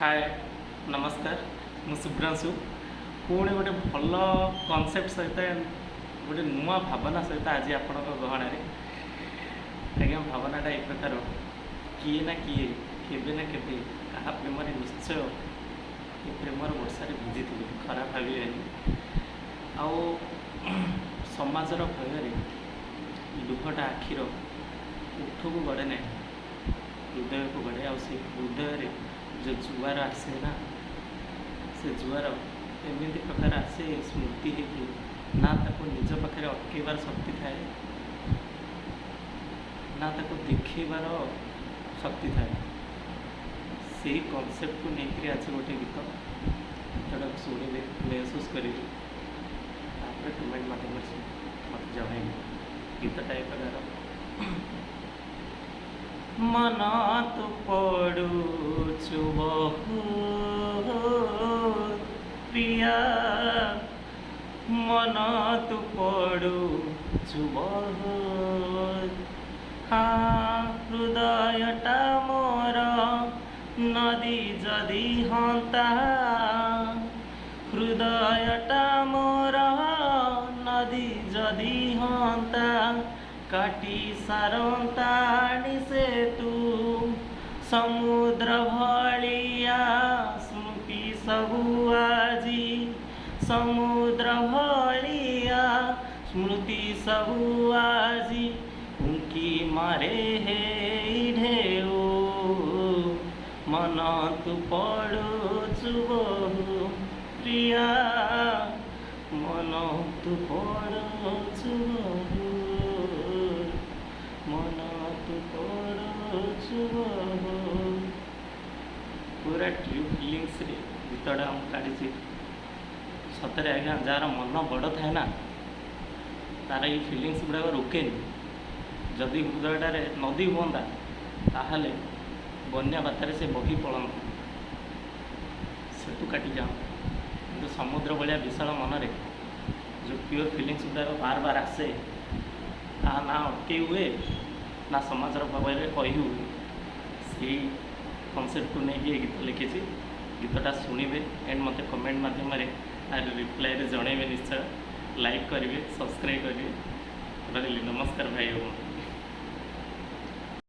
हाय नमस्कार मु शुभ्रांशु पुणी गोटे भल कनसेप्ट सहित गोटे नुआ भावना सहित आज आपण गहण आज्ञा भावनाटा एक प्रकार किए ना किए केबे ना केबे क्या प्रेम निश्चय ये प्रेमर वर्षा भिजी थी खराब भावी आउ समाजर भयर लुहटा आखिर उठ को गड़े ना हृदय को गड़े हृदय जो जुआर आसे ना से जुआर एमती प्रकार आसे स्मृति है ना ताको निज पाखे अटकेबार शक्ति थाए ना ताको देखेबार शक्ति थाए से कॉन्सेप्ट को लेकर आज गोटे गीत गीतटा शुणे महसूस करेंगे कमेंट मध्यम से मत जन गीतटा एक प्रकार मन तु पड़ुचु बहुत प्रिया मन तु पड़ुचु बहुत हाँ हृदयटा मोर नदी जदि हंता हृदयटा मोर नदी जदि हंता काटी सारंताणी से तू समुद्र भलिया स्मृति सबु आजी समुद्र भलिया स्मृति सबु आजी उनकी मारे हे ढेऊ मन तू पड़ुचु बहु प्रिया मन तू पड़ुचु बहु मन तू पड़ुचु पूरा ट्रू फिलिंग्स रे गीतटा काढ़ी सतरे आज्ञा जार मन बड़ थाए ना तार ये फिलिंग्स गुड़ाक रोके जदि हृदयटार नदी हुआ ताहले बन्या बातार से बही पड़ता सेतु काटी जाओ कि समुद्र भाया विशाल मनरे जो प्योर फिलिंग्स गुड़ाक बार बार आसे ता ना अटके हुए ना समाजर भाव कही हुए से कनसेप्ट को नहीं ये गीत लिखी गीतटा शुणे एंड मत कमेंट मध्यम रिप्लाई जनइबे निश्चय लाइक करेंगे सब्सक्राइब करेंगे। नमस्कार भाई।